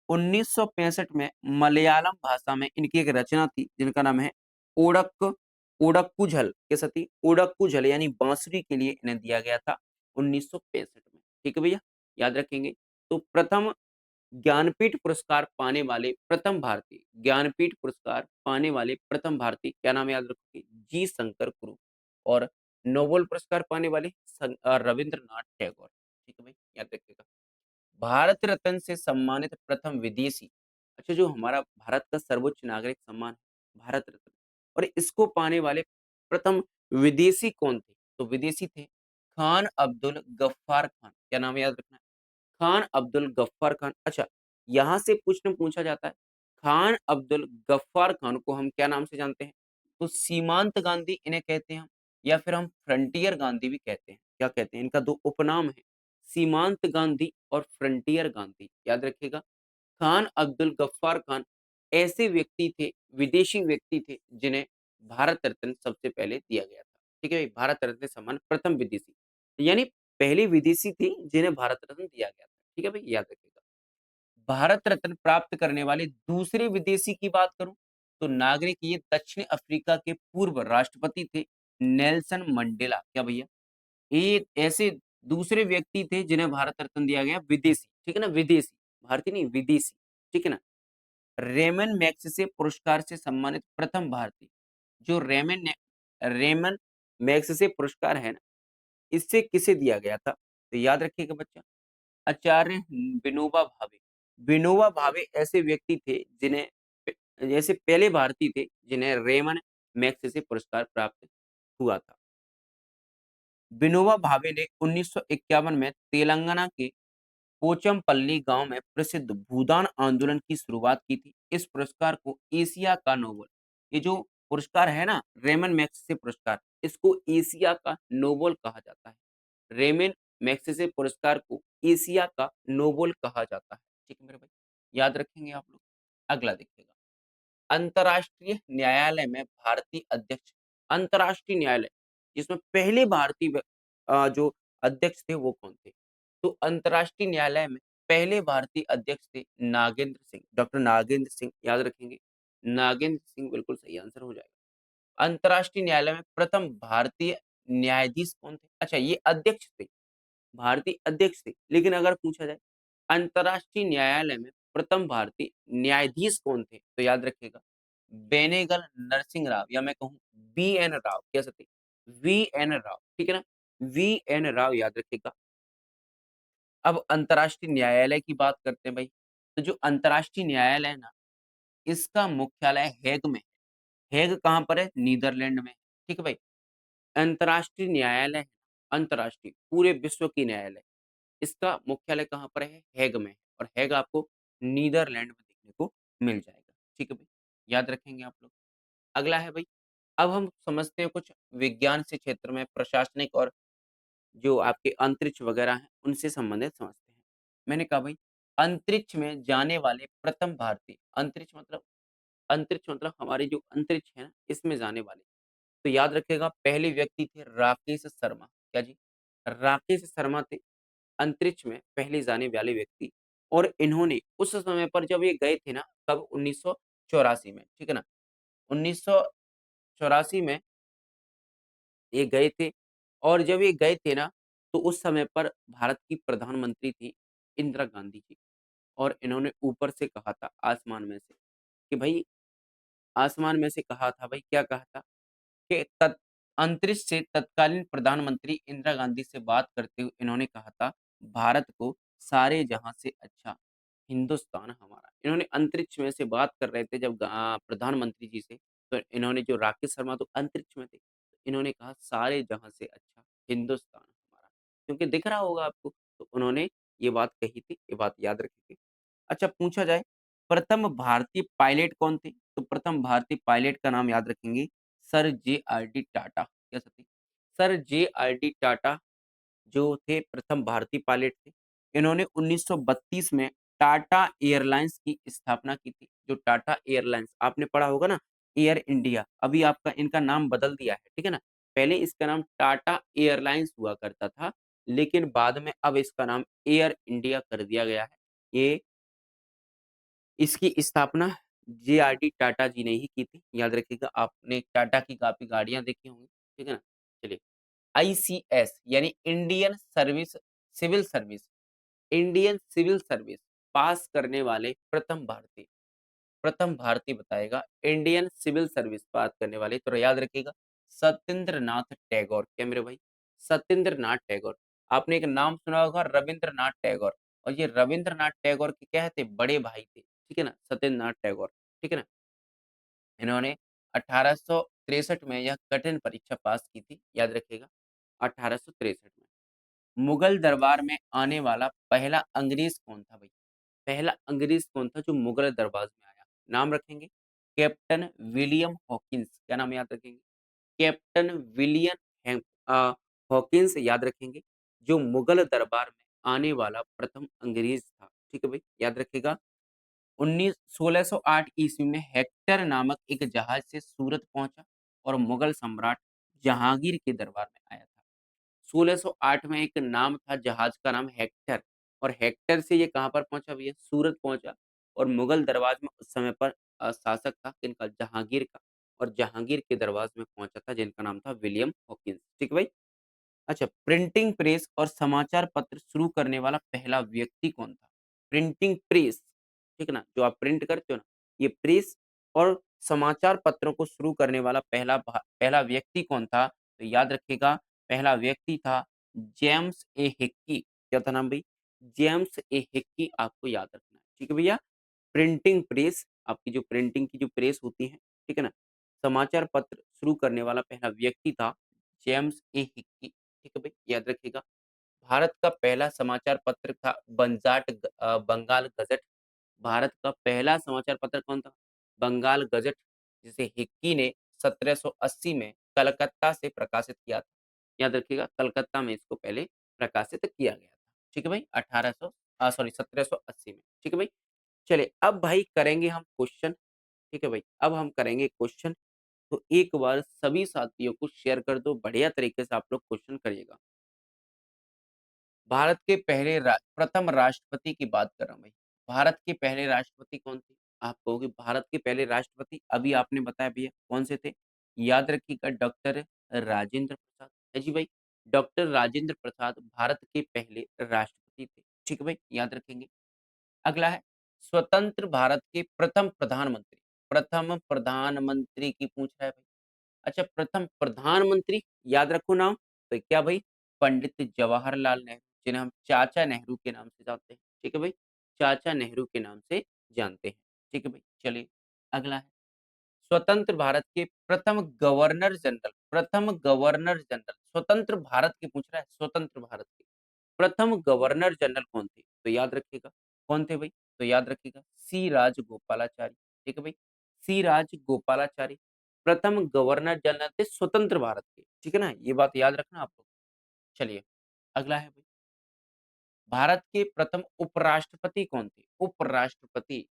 1965 में मलयालम भाषा में इनकी एक रचना थी जिनका नाम है ओडक्क ओडक्कुझल। कैसा थी? ओडक्कुझल यानी बांसुरी के लिए इन्हें दिया गया था 1965 में। ठीक है भैया? याद रखेंगे। तो प्रथम ज्ञानपीठ पुरस्कार पाने वाले प्रथम भारतीय, ज्ञानपीठ पुरस्कार पाने वाले प्रथम भारतीय क्या नाम है याद रखोगे? जी शंकर कुरु। और नोबेल पुरस्कार पाने वाले रविंद्रनाथ टैगोर। ठीक है भाई, याद रखिएगा। भारत रत्न से सम्मानित प्रथम विदेशी। अच्छा, जो हमारा भारत का सर्वोच्च नागरिक सम्मान है, भारत रत्न, और इसको पाने वाले प्रथम विदेशी कौन थे? तो विदेशी थे खान अब्दुल गफ्फार खान। क्या नाम है याद रखना है? खान अब्दुल गफ्फार खान। अच्छा, यहाँ से प्रश्न पूछा जाता है, खान अब्दुल गफ्फार खान को हम क्या नाम से जानते हैं? तो सीमांत गांधी इन्हें कहते हैं हम, या फिर हम फ्रंटियर गांधी भी कहते हैं। क्या कहते हैं? इनका 2 उपनाम है, सीमांत गांधी और फ्रंटियर गांधी। याद रखिएगा, खान अब्दुल गफ्फार खान ऐसे व्यक्ति थे, विदेशी व्यक्ति थे, जिन्हें भारत रत्न सबसे पहले दिया गया था। ठीक है? भारत रत्न सम्मान प्रथम विदेशी, यानी पहले विदेशी थी जिन्हें भारत रत्न दिया गया था। ठीक है भाई? याद रखिएगा। भारत रत्न प्राप्त करने वाले दूसरे विदेशी की बात करूं तो नागरिक ये दक्षिण अफ्रीका के पूर्व राष्ट्रपति थे नेल्सन मंडेला। क्या भैया? ये ऐसे दूसरे व्यक्ति थे जिन्हें भारत रत्न दिया गया, विदेशी। ठीक है ना? विदेशी, भारतीय नहीं, विदेशी। ठीक है ना? रेमन मैग्सेसे पुरस्कार से सम्मानित प्रथम भारतीय, जो रेमन मैग्सेसे पुरस्कार है ना, इससे किसे दिया गया था? तो याद रखिएगा बच्चा, आचार्य विनोबा भावे। विनोबा भावे ऐसे व्यक्ति थे जिन्हें जैसे पहले भारतीय थे जिन्हें रेमन मैग्सेसे पुरस्कार प्राप्त हुआ था। विनोबा भावे ने 1951 में तेलंगाना के पोचमपल्ली गांव में प्रसिद्ध भूदान आंदोलन की शुरुआत की थी। इस पुरस्कार को एशिया का नोबेल, ये जो पुरस्कार है ना, रेमन मैग्सेसे पुरस्कार, इसको एशिया का नोबेल कहा जाता है। रेमन मैग्सेसे पुरस्कार को एशिया का नोबेल कहा जाता है। ठीक है मेरे भाई, याद रखेंगे आप लोग। अगला देखिएगा, अंतर्राष्ट्रीय न्यायालय में भारतीय अध्यक्ष, अंतर्राष्ट्रीय न्यायालय जिसमें पहले भारतीय जो अध्यक्ष थे वो कौन थे? तो अंतर्राष्ट्रीय न्यायालय में पहले भारतीय अध्यक्ष थे नागेंद्र सिंह, डॉक्टर नागेंद्र सिंह, याद रखेंगे। नागेंद्र सिंह बिल्कुल सही आंसर हो जाएगा। अंतर्राष्ट्रीय न्यायालय में प्रथम भारतीय न्यायाधीश कौन थे? अच्छा, ये अध्यक्ष थे, भारतीय अध्यक्ष थे, लेकिन अगर पूछा जाए अंतर्राष्ट्रीय न्यायालय में प्रथम भारतीय न्यायाधीश कौन थे? तो याद रखिएगा, बेनेगल नरसिंह राव, या मैं कहूँ वी.एन. राव, कह सकते हैं वी.एन. राव, ठीक है ना? वी.एन. राव याद रखिएगा। अब अंतर्राष्ट्रीय न्यायालय की बात करते हैं भाई, तो जो अंतर्राष्ट्रीय न्यायालय है ना, इसका मुख्यालय हेग में है। हेग कहाँ पर है? नीदरलैंड में है। ठीक है भाई। अंतर्राष्ट्रीय न्यायालय, अंतर्राष्ट्रीय पूरे विश्व की न्यायालय, इसका मुख्यालय कहाँ पर है? हेग में है, और हेग आपको नीदरलैंड में देखने को मिल जाएगा। ठीक है भाई, याद रखेंगे आप लोग। अगला है भाई, अब हम समझते हैं कुछ विज्ञान से क्षेत्र में प्रशासनिक और जो आपके अंतरिक्ष वगैरह हैं, उनसे संबंधित समझते हैं। मैंने कहा भाई, अंतरिक्ष में जाने वाले प्रथम भारतीय, अंतरिक्ष मतलब हमारे जो अंतरिक्ष है ना, इसमें जाने वाले, तो याद रखिएगा पहले व्यक्ति थे राकेश शर्मा। क्या जी? राकेश शर्मा थे अंतरिक्ष में पहले जाने वाले व्यक्ति, और इन्होंने उस समय पर जब ये गए थे ना, तब 1984 में, ठीक है ना? 1984 में ये गए थे, और जब ये गए थे ना, तो उस समय पर भारत की प्रधानमंत्री थी इंदिरा गांधी जी, और इन्होंने ऊपर से कहा था आसमान में से कि भाई, आसमान में से कहा था भाई, क्या कहा था कि अंतरिक्ष से तत्कालीन प्रधानमंत्री इंदिरा गांधी से बात करते हुए इन्होंने कहा था, भारत को सारे जहां से अच्छा हिंदुस्तान हमारा। इन्होंने अंतरिक्ष में से बात कर रहे थे जब प्रधानमंत्री जी से, तो इन्होंने, जो राकेश शर्मा तो अंतरिक्ष में थे, तो इन्होंने कहा सारे जहां से अच्छा हिंदुस्तान हमारा, क्योंकि दिख रहा होगा आपको, तो उन्होंने ये बात कही थी, ये बात याद रखिए। अच्छा, पूछा जाए प्रथम भारतीय पायलट कौन थे? तो प्रथम भारतीय पायलट का नाम याद रखेंगे, सर जे.आर.डी. टाटा। कह सकते हैं सर जे.आर.डी. टाटा जो थे प्रथम भारतीय पायलट थे। इन्होंने 1932 में टाटा एयरलाइंस की स्थापना की थी। जो टाटा एयरलाइंस आपने पढ़ा होगा ना, एयर इंडिया, अभी आपका इनका नाम बदल दिया है, ठीक है ना? पहले इसका नाम टाटा एयरलाइंस हुआ करता था, लेकिन बाद में अब इसका नाम एयर इंडिया कर दिया गया है। ये इसकी स्थापना जे.आर.डी. टाटा जी ने ही की थी। याद रखिएगा, आपने टाटा की काफ़ी गाड़ियाँ देखी होंगी, ठीक है ना? चलिए, आईसीएस यानी इंडियन सिविल सर्विस पास करने वाले प्रथम भारतीय बताएगा, इंडियन सिविल सर्विस पास करने वाले, तो याद रखिएगा सत्येंद्र नाथ टैगोर। क्या मेरे भाई? सत्येंद्र नाथ टैगोर। आपने एक नाम सुना होगा रविंद्रनाथ टैगोर, और ये रविंद्रनाथ टैगोर के क्या थे? बड़े भाई थे, ठीक है ना? सत्येंद्र नाथ टैगोर, ठीक है ना? इन्होंने 1863 में यह कठिन परीक्षा पास की थी, याद रखिएगा 1863 में। मुगल दरबार में आने वाला पहला अंग्रेज कौन था भाई? पहला अंग्रेज कौन था जो मुगल दरबार में आया? नाम रखेंगे कैप्टन विलियम हॉकिंस। क्या नाम याद रखेंगे? कैप्टन विलियम हॉकिंस याद रखेंगे, जो मुगल दरबार में आने वाला प्रथम अंग्रेज था। ठीक है भाई, याद रखिएगा। 1608 ईस्वी में हेक्टर नामक एक जहाज से सूरत पहुंचा और मुगल सम्राट जहांगीर के दरबार में आया था। 1608 में एक नाम था जहाज का नाम हेक्टर, और हेक्टर से ये कहाँ पर पहुंचा भैया? सूरत पहुंचा, और मुगल दरबार में उस समय पर शासक था किनका? जहांगीर का, और जहांगीर के दरबार में पहुंचा था जिनका नाम था विलियम हॉकिंस। ठीक है भाई। अच्छा, प्रिंटिंग प्रेस और समाचार पत्र शुरू करने वाला पहला व्यक्ति कौन था? प्रिंटिंग प्रेस, ठीक है ना? जो आप प्रिंट करते हो ना, ये प्रेस और समाचार पत्रों को शुरू करने वाला पहला व्यक्ति कौन था? तो याद रखिएगा, पहला व्यक्ति था जेम्स ए हिक्की। क्या था नाम भाई? जेम्स ए हिक्की, आपको याद रखना है। ठीक है भैया। प्रिंटिंग प्रेस, आपकी जो प्रिंटिंग की जो प्रेस होती है, ठीक है ना? समाचार पत्र शुरू करने वाला पहला व्यक्ति था जेम्स ए हिक्की। ठीक है भाई, याद रखिएगा। भारत का पहला समाचार पत्र था बंगाल गज़ट। भारत का पहला समाचार पत्र कौन था? बंगाल गज़ट, जिसे हिक्की ने 1780 में कलकत्ता से प्रकाशित किया था। याद रखिएगा, कलकत्ता में इसको पहले प्रकाशित किया गया था। ठीक है भाई? 1780 में। ठीक है भाई? चलिए अब भाई करेंगे हम क्वेश्चन, ठीक है भाई? अब हम करेंगे क्वेश्चन, तो एक बार सभी साथियों को शेयर कर दो, बढ़िया तरीके से आप लोग क्वेश्चन करिएगा। भारत के पहले प्रथम राष्ट्रपति की बात कर रहा हूँ भाई। भारत के पहले राष्ट्रपति कौन थे? आप कहोगे भारत के पहले राष्ट्रपति अभी आपने बताया भैया कौन से थे? याद रखिएगा डॉक्टर राजेंद्र प्रसाद। है जी भाई, डॉक्टर राजेंद्र प्रसाद भारत के पहले राष्ट्रपति थे। ठीक है भाई, याद रखेंगे। अगला है स्वतंत्र भारत के प्रथम प्रधानमंत्री। प्रथम प्रधानमंत्री की पूछ रहा है भाई। अच्छा प्रथम प्रधानमंत्री याद रखो नाम, तो क्या भाई? पंडित जवाहरलाल नेहरू, जिन्हें हम चाचा नेहरू के नाम से जानते हैं। ठीक है भाई? चाचा नेहरू के नाम से जानते हैं। ठीक है भाई? चलिए अगला है स्वतंत्र भारत के प्रथम गवर्नर जनरल स्वतंत्र भारत के पूछ रहा है, स्वतंत्र भारत के प्रथम गवर्नर जनरल कौन थे? तो याद रखिएगा, कौन थे भाई? तो याद रखिएगा सी राजगोपालाचारी। ठीक है भाई? सी राजगोपालाचारी प्रथम गवर्नर जनरल थे स्वतंत्र भारत के। ठीक है ना? ये बात याद रखना आप लोग। चलिए, अगला है भाई, भारत के प्रथम उपराष्ट्रपति कौन थे? उपराष्ट्रपति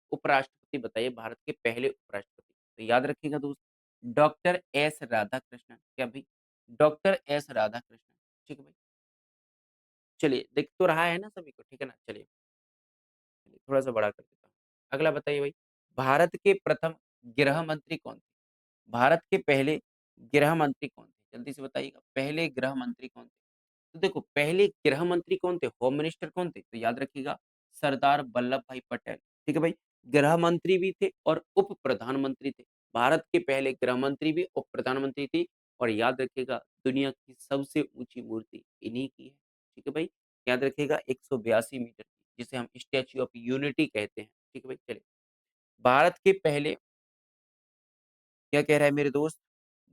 बताइए भारत के पहले उपराष्ट्रपति। तो याद रखिएगा दोस्त, डॉक्टर एस राधाकृष्णन। क्या भाई? Doctor S Radhakrishnan. ठीक है भाई? चलिए, दिख तो रहा है ना सभी को? ठीक है ना? चलिए। थोड़ा-सा बड़ा कर देता हूँ। अगला बताइए भाई, भारत के प्रथम गृह मंत्री कौन थे? भारत के पहले गृह मंत्री कौन थे? जल्दी से बताइएगा, पहले गृह मंत्री कौन थे? तो देखो, पहले गृह मंत्री कौन थे? होम मिनिस्टर कौन थे? तो याद रखिएगा, सरदार वल्लभ भाई पटेल। ठीक है भाई? गृह मंत्री भी थे और उप प्रधानमंत्री थे। भारत के पहले गृह मंत्री भी, उप प्रधानमंत्री थी और याद रखिएगा, दुनिया की सबसे ऊँची मूर्ति इन्हीं की है। ठीक है भाई? याद रखिएगा 182 मीटर की, जिसे हम स्टैच्यू ऑफ यूनिटी कहते हैं। ठीक है भाई? चलिए, भारत के पहले क्या कह रहा है मेरे दोस्त?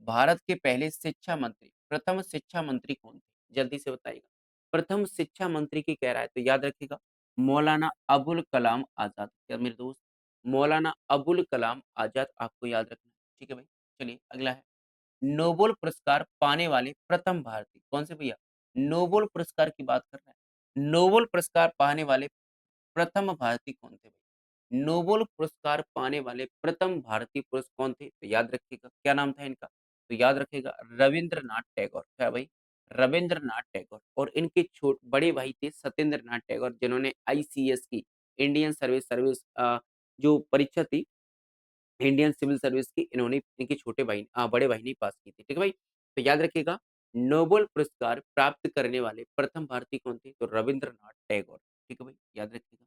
भारत के पहले शिक्षा मंत्री, प्रथम शिक्षा मंत्री कौन थे? जल्दी से बताइएगा। प्रथम शिक्षा मंत्री की कह रहा है तो याद रखिएगा मौलाना अबुल कलाम आज़ाद। क्या मेरे दोस्त? मौलाना अबुल कलाम आज़ाद आपको याद रखना है। ठीक है भाई? चलिए अगला है नोबेल पुरस्कार पाने वाले प्रथम भारतीय कौन से भैया? नोबेल पुरस्कार की बात कर रहे हैं। नोबेल पुरस्कार पाने वाले प्रथम भारतीय कौन थे भाई? नोबेल पुरस्कार पाने वाले प्रथम भारतीय पुरुष कौन थे? तो याद रखिएगा क्या नाम था इनका? तो याद रखिएगा रविंद्रनाथ टैगोर। क्या भाई? रविंद्रनाथ टैगोर और इनके बड़े भाई थे सत्येंद्र नाथ टैगोर, जिन्होंने आईसीएस की इंडियन सर्विस जो परीक्षा थी इंडियन सिविल सर्विस की, इन्होंने इनके बड़े भाई ने पास की थी। ठीक है भाई? तो याद रखिएगा नोबेल पुरस्कार प्राप्त करने वाले प्रथम भारतीय कौन थे? तो रविंद्रनाथ टैगोर। ठीक है भाई? याद रखिएगा।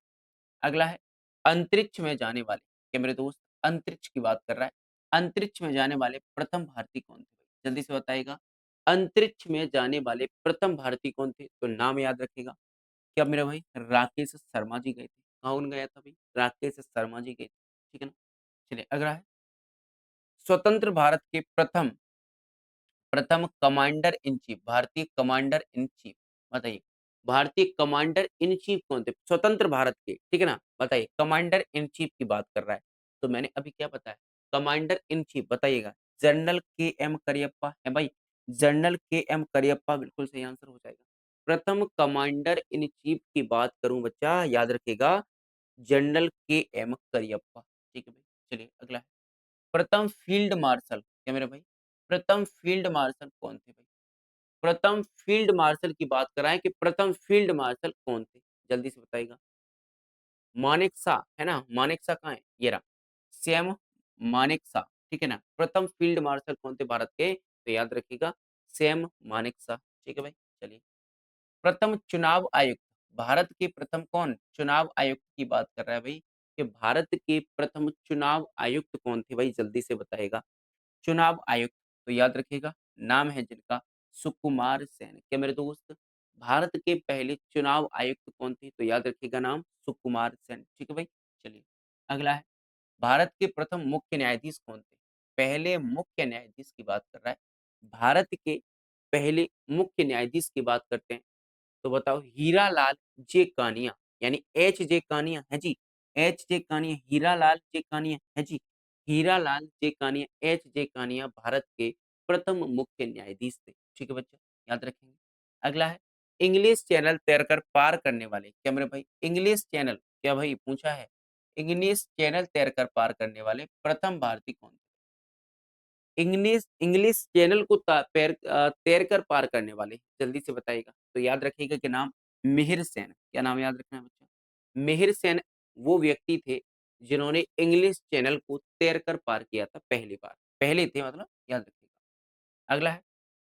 अगला है अंतरिक्ष में जाने वाले, क्या मेरे दोस्त अंतरिक्ष की बात कर रहा है। अंतरिक्ष में जाने वाले प्रथम भारतीय कौन थे भाई? जल्दी से बताइएगा। अंतरिक्ष में जाने वाले प्रथम भारतीय कौन थे? तो नाम याद रखिएगा। क्या मेरा भाई राकेश शर्मा जी गए थे। कौन गया था भाई? राकेश शर्मा जी गए थे। ठीक है ना? चलिए अगला है स्वतंत्र भारत के प्रथम प्रथम कमांडर इन चीफ, भारतीय कमांडर इन चीफ बताइए। भारतीय कमांडर इन चीफ कौन थे? स्वतंत्र भारत के, ठीक है ना? बताइए कमांडर इन चीफ की बात कर रहा है। तो मैंने अभी क्या बताया? कमांडर इन चीफ बताइएगा। जनरल के एम करियप्पा है भाई। जनरल के एम करियप्पा बिल्कुल सही आंसर हो जाएगा। प्रथम कमांडर इन चीफ की बात करूं बच्चा, याद रखिएगा जनरल के एम करियप्पा। ठीक है भाई? चलिए अगला है प्रथम फील्ड मार्शल, क्या मेरे भाई? प्रथम फील्ड मार्शल कौन थे भाई? प्रथम फील्ड मार्शल की बात कर रहा है कि प्रथम फील्ड मार्शल कौन थे? जल्दी से बताइएगा। मानेकशॉ, है ना? मानेकशॉ कहाँ है? ये रहा। सैम मानेकशॉ, ठीक है ना? प्रथम फील्ड मार्शल कौन थे भारत के? तो याद रखिएगा सैम मानेकशॉ। ठीक है भाई? चलिए। प्रथम चुनाव आयुक्त, भारत के प्रथम कौन? चुनाव आयुक्त की बात कर रहा है भाई, कि भारत के प्रथम चुनाव आयुक्त कौन थे भाई? जल्दी से बताइएगा। चुनाव आयुक्त, तो याद रखिएगा नाम है जिनका सुकुमार सेन। क्या मेरे दोस्त? भारत के पहले चुनाव आयुक्त कौन थे? तो याद रखिएगा नाम सुकुमार सेन। ठीक है भाई? चलिए अगला है भारत के प्रथम मुख्य न्यायाधीश कौन थे? पहले मुख्य न्यायाधीश की बात कर रहा है। भारत के पहले मुख्य न्यायाधीश की बात करते हैं तो बताओ हीरालाल जे कानिया, यानी एच जे कानिया है जी। एच जे कानिया, हीरालाल जे कानिया है जी। हीरालाल जे कानिया, एच जे कानिया भारत के प्रथम मुख्य न्यायाधीश थे। ठीक है बच्चा, याद रखेंगे। अगला है इंग्लिश चैनल तैरकर पार करने वाले क्या मेरे भाई इंग्लिश चैनल क्या भाई पूछा है? इंग्लिश चैनल तैरकर पार करने वाले प्रथम भारतीय कौन थे? इंग्लिश इंग्लिश चैनल को तैरकर पार करने वाले, जल्दी से बताइएगा। तो याद रखिएगा कि नाम मिहिर सेन, क्या नाम याद रखना है बच्चा? मिहिर सेन वो व्यक्ति थे, जिन्होंने इंग्लिश चैनल को तैरकर पार किया था पहली बार। पहले थे मतलब याद रखिएगा। अगला है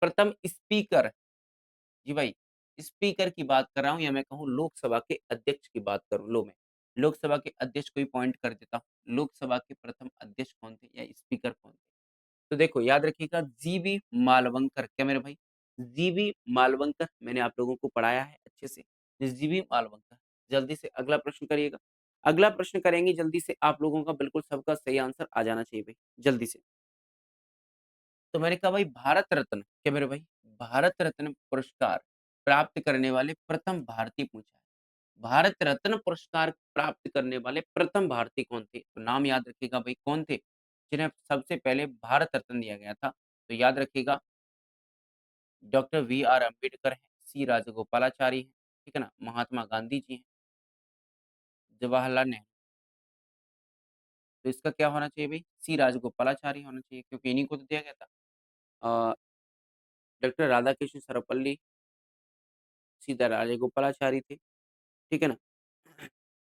प्रथम स्पीकर जी भाई, स्पीकर की बात कर रहा हूँ या मैं कहूँ लोकसभा के अध्यक्ष की बात करूँ लो मैं, लोकसभा के अध्यक्ष को ही पॉइंट कर देता हूँ। लोकसभा के प्रथम अध्यक्ष कौन थे या स्पीकर कौन थे? तो देखो याद रखिएगा जीबी मालवंकर क्या मेरे भाई? जीबी मालवंकर मैंने आप लोगों को पढ़ाया है अच्छे से। जीबी मालवंकर, जल्दी से अगला प्रश्न करिएगा। अगला प्रश्न करेंगे जल्दी से आप लोगों का बिल्कुल सबका सही आंसर आ जाना चाहिए भाई, जल्दी से। तो मैंने कहा भाई भारत रत्न क्या मेरे भाई? भारत रत्न पुरस्कार प्राप्त करने वाले प्रथम भारतीय पूछा है। भारत रत्न पुरस्कार प्राप्त करने वाले प्रथम भारतीय कौन थे? तो नाम याद रखिएगा भाई कौन थे? जिन्हें सबसे पहले भारत रत्न दिया गया था। तो याद रखिएगा डॉक्टर वी आर अम्बेडकर हैं, सी राजगोपालाचारी हैं, ठीक है ना? महात्मा गांधी जी हैं, जवाहरलाल नेहरू। तो इसका क्या होना चाहिए भाई? सी राजगोपालाचारी होना चाहिए क्योंकि इन्हीं को तो दिया गया था। अ, डॉक्टर राधाकृष्ण सर्वपल्ली सीधा राजगोपालाचारी थे, ठीक है ना?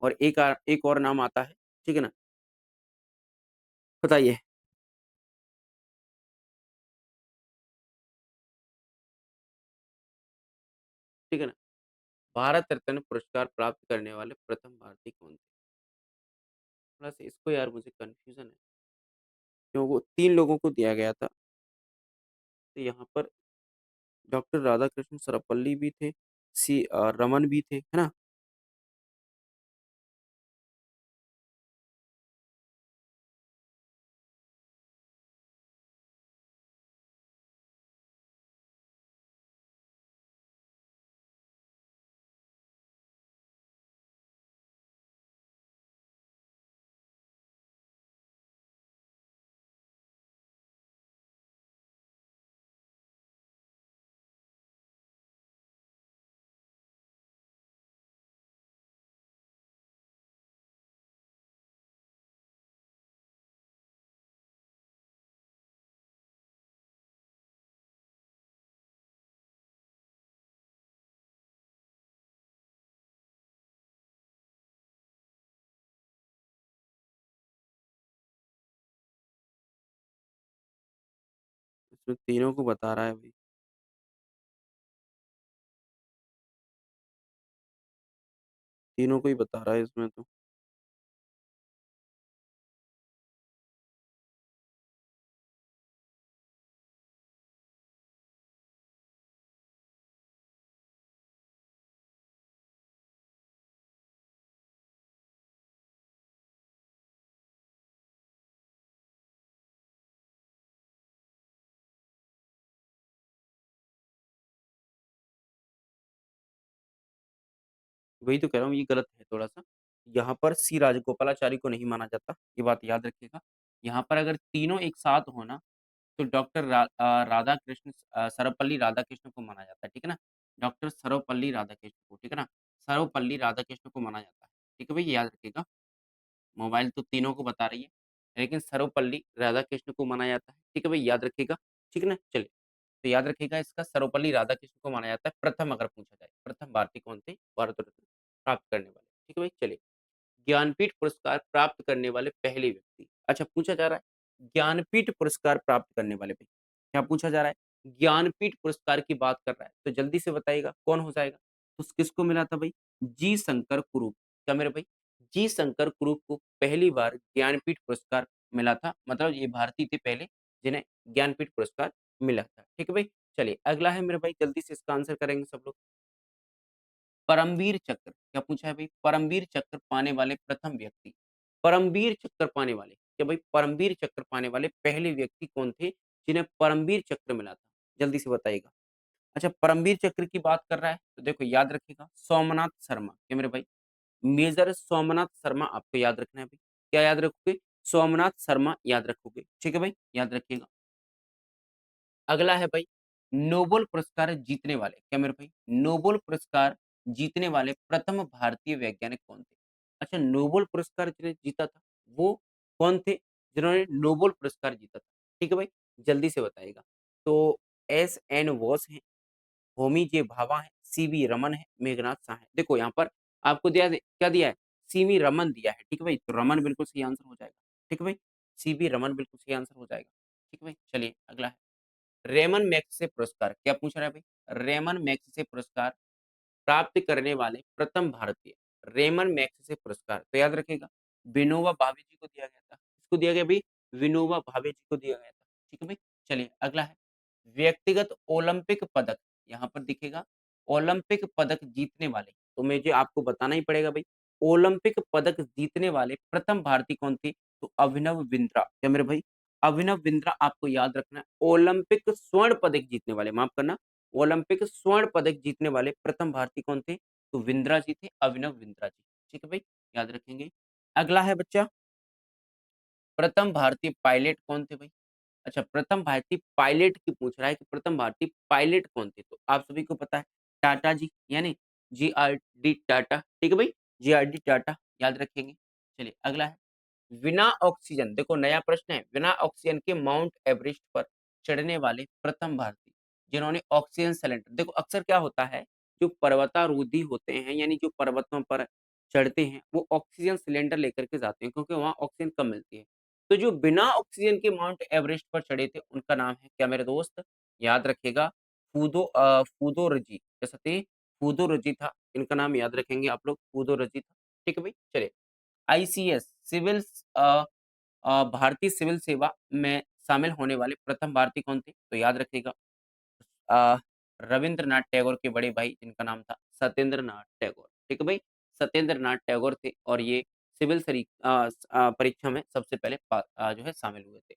और एक और नाम आता है, ठीक है ना? बताइए, ठीक है ना? भारत रत्न पुरस्कार प्राप्त करने वाले प्रथम भारतीय कौन थे? थोड़ा-सा इसको यार मुझे कन्फ्यूज़न है, क्यों वो 3 लोगों को दिया गया था। तो यहाँ पर डॉक्टर राधाकृष्ण सर्वपल्ली भी थे, रमन भी थे, है ना? इसमें तीनों को बता रहा है भाई, तीनों को ही बता रहा है इसमें तो। वही तो कह रहा हूँ ये गलत है थोड़ा-सा। यहाँ पर सी राजगोपालाचारी को नहीं माना जाता, ये बात याद रखिएगा। यहाँ पर अगर तीनों एक साथ हो ना, तो डॉक्टर राधाकृष्ण सर्वपल्ली राधाकृष्ण को माना जाता है, ठीक है ना? डॉक्टर सर्वपल्ली राधाकृष्ण को, ठीक है ना? सर्वपल्ली राधाकृष्ण को माना जाता है, ठीक है भई? याद रखिएगा। मोबाइल तो तीनों को बता रही है, लेकिन सर्वपल्ली राधाकृष्ण को माना जाता है, ठीक है भई? याद रखिएगा, ठीक है ना? चलिए, तो याद रखिएगा इसका सर्वपल्ली राधाकृष्ण को माना जाता है प्रथम अगर पूछा जाए, प्रथम भारतीय कौन थे भारत रत्न प्राप्त करने वाले, ठीक है भाई? चलिए, ज्ञानपीठ पुरस्कार प्राप्त करने वाले पहले व्यक्ति, अच्छा पूछा जा रहा है ज्ञानपीठ पुरस्कार प्राप्त करने वाले व्यक्ति, क्या पूछा जा रहा है? ज्ञानपीठ पुरस्कार की बात कर रहा है, तो जल्दी से बताइएगा कौन हो जाएगा? तो किसको मिला था भाई? जी शंकर कुरूप, क्या मेरे भाई? जी शंकर कुरूप को पहली बार ज्ञानपीठ पुरस्कार मिला था, मतलब ये भारतीय थे पहले जिन्हें ज्ञानपीठ पुरस्कार मिला था, ठीक है भाई? चलिए अगला है मेरे भाई जल्दी से इसका आंसर करेंगे सब लोग। परमवीर चक्र, क्या पूछा है भाई? परमवीर चक्र पाने वाले प्रथम व्यक्ति, परमवीर चक्र पाने वाले, क्या भाई परमवीर चक्र पाने वाले पहले व्यक्ति कौन थे, जिन्हें परमवीर चक्र मिला था? जल्दी से बताइएगा। अच्छा परमवीर चक्र की बात कर रहा है, तो देखो याद रखिएगा सोमनाथ शर्मा, क्या मेरे भाई? मेजर सोमनाथ शर्मा आपको याद रखना है भाई। क्या याद रखोगे? सोमनाथ शर्मा याद रखोगे, ठीक है भाई? याद रखिएगा। अगला है भाई नोबेल पुरस्कार जीतने वाले, क्या मेरे भाई? नोबेल पुरस्कार जीतने वाले प्रथम भारतीय वैज्ञानिक कौन थे? अच्छा, नोबेल पुरस्कार जिन्हें जीता था, वो कौन थे जिन्होंने नोबेल पुरस्कार जीता था? ठीक है भाई, जल्दी से बताइएगा। तो एस एन बोस हैं, होमी जे भाभा हैं, सीवी रमन हैं, मेघनाथ शाह हैं। देखो यहाँ पर आपको दिया क्या दिया है? सीवी रमन दिया है, ठीक है भाई? तो रमन बिल्कुल सही आंसर हो जाएगा, ठीक है भाई? सीवी रमन बिल्कुल सही आंसर हो जाएगा, ठीक है भाई? चलिए अगला है। रेमन मैग्सेसे पुरस्कार, क्या पूछ रहा है भाई? रेमन मैग्सेसे पुरस्कार प्राप्त करने वाले प्रथम भारतीय, रेमन मैग्सेसे पुरस्कार, तो याद रखिएगा, विनोबा भावे जी को दिया गया था। किसको दिया गया भाई? विनोबा भावे जी को दिया गया था, ठीक है भाई? चलिए अगला है, व्यक्तिगत ओलंपिक पदक, यहाँ पर दिखेगा ओलंपिक पदक जीतने वाले, तो मुझे आपको बताना ही पड़ेगा भाई, ओलंपिक पदक जीतने वाले प्रथम भारतीय कौन थे? तो अभिनव बिंद्रा, क्या मेरे भाई? अभिनव बिंद्रा आपको याद रखना है, ओलंपिक स्वर्ण पदक जीतने वाले, माफ करना, ओलंपिक स्वर्ण पदक जीतने वाले प्रथम भारतीय कौन थे? तो बिंद्रा जी थे, अभिनव बिंद्रा जी, ठीक है भाई? याद रखेंगे। अगला है बच्चा, प्रथम भारतीय पायलट कौन थे भाई? अच्छा, प्रथम भारतीय पायलट की पूछ रहा है कि प्रथम भारतीय पायलट कौन थे? तो आप सभी को पता है, टाटा जी, यानी जीआरडी टाटा, ठीक है भाई? जीआरडी टाटा, याद रखेंगे। चलिए अगला है, बिना ऑक्सीजन, देखो नया प्रश्न है, बिना ऑक्सीजन के माउंट एवरेस्ट पर चढ़ने वाले प्रथम भारतीय, जिन्होंने ऑक्सीजन सिलेंडर, देखो अक्सर क्या होता है, जो पर्वतारोही होते हैं, यानी जो पर्वतों पर चढ़ते हैं, वो ऑक्सीजन सिलेंडर लेकर के जाते हैं, क्योंकि वहाँ ऑक्सीजन कम मिलती है। तो जो बिना ऑक्सीजन के माउंट एवरेस्ट पर चढ़े थे, उनका नाम है क्या मेरे दोस्त? याद रखिएगा, फूदो रजी, क्या सती? फूदो रजी था, इनका नाम याद रखेंगे आप लोग, फूदो रजी था, ठीक है भाई? चलिए, आईसीएस सिविल भारतीय सिविल सेवा में शामिल होने वाले प्रथम भारतीय कौन थे? तो याद रखिएगा, अ, रविंद्रनाथ टैगोर के बड़े भाई, जिनका नाम था सत्येंद्र नाथ टैगोर, ठीक है भाई? सत्येंद्र नाथ टैगोर थे और ये सिविल परीक्षा में सबसे पहले जो है शामिल हुए थे।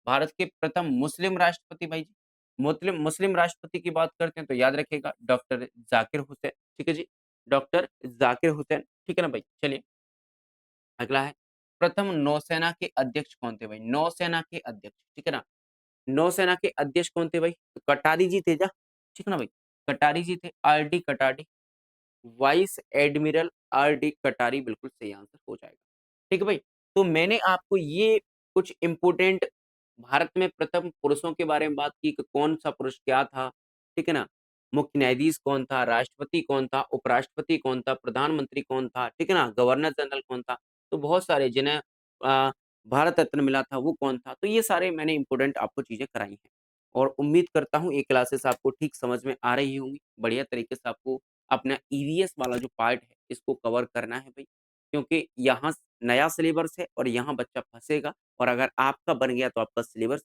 भारत के प्रथम मुस्लिम राष्ट्रपति भाई जी, मुस्लिम मुस्लिम राष्ट्रपति की बात करते हैं तो याद रखिएगा, डॉक्टर ज़ाकिर हुसैन, ठीक है जी? डॉक्टर ज़ाकिर हुसैन, ठीक है ना भाई? चलिए अगला है, प्रथम नौसेना के अध्यक्ष कौन थे भाई? नौसेना के अध्यक्ष, ठीक है ना? नौसेना के अध्यक्ष कौन थे भाई? तो कटारी जी थे क्या? ठीक है ना भाई? कटारी जी थे, आरडी कटारी, वाइस एडमिरल आरडी कटारी बिल्कुल सही आंसर हो जाएगा। ठीक है भाई? तो मैंने आपको ये कुछ इम्पोर्टेंट भारत में प्रथम पुरुषों के बारे में बात की कि कौन-सा पुरुष क्या था, ठीक है ना? मुख्य न्यायाधीश कौन था, राष्ट्रपति कौन था, उपराष्ट्रपति कौन था, प्रधानमंत्री कौन था, ठीक है ना? गवर्नर जनरल कौन था? तो बहुत सारे जिन्हें अ, भारत रत्न मिला था वो कौन था? तो ये सारे मैंने इम्पोर्टेंट आपको चीज़ें कराई हैं। और उम्मीद करता हूँ ये क्लासेस आपको ठीक समझ में आ रही होंगी। बढ़िया तरीके से आपको अपना ईवीएस वाला जो पार्ट है इसको कवर करना है भई। क्योंकि यहाँ नया सिलेबस है और यहाँ बच्चा फँसेगा और अगर आपका बन गया तो आपका सिलेबस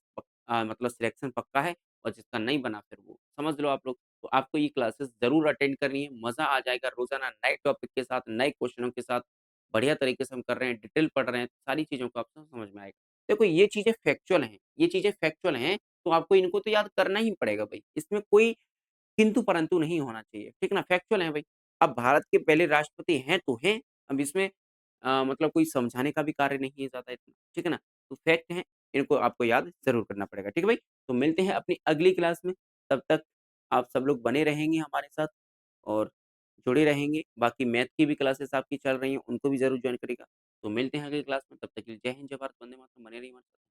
मतलब सिलेक्शन पक्का है और जिसका नहीं बना फिर वो समझ लो आप लोग। तो आपको ये क्लासेस ज़रूर अटेंड करनी है, मज़ा आ जाएगा रोज़ाना नए टॉपिक के साथ, नए क्वेश्चनों के साथ, बढ़िया तरीके से हम कर रहे हैं, डिटेल पढ़ रहे हैं, सारी चीज़ों को आपको समझ में आएगा। देखो ये चीज़ें फैक्चुअल हैं, तो आपको इनको तो याद करना ही पड़ेगा भई, इसमें कोई किंतु परंतु नहीं होना चाहिए, ठीक ना? फैक्चुअल है भई। अब भारत के पहले राष्ट्रपति हैं तो हैं, अब इसमें मतलब कोई समझाने का भी कार्य नहीं है ज़्यादा इतना, ठीक है ना? तो फैक्ट हैं, इनको आपको याद ज़रूर करना पड़ेगा, ठीक है भाई? तो मिलते हैं अपनी अगली क्लास में, तब तक आप सब लोग बने रहेंगे हमारे साथ और जुड़े रहेंगे। बाकी मैथ की भी क्लासेस आपकी चल रही हैं, उनको भी ज़रूर जॉइन करिएगा। तो मिलते हैं अगली क्लास में, तब तक के लिए जय हिंद, जय भारत, वंदे मातरम, बने रहिए हमारे साथ।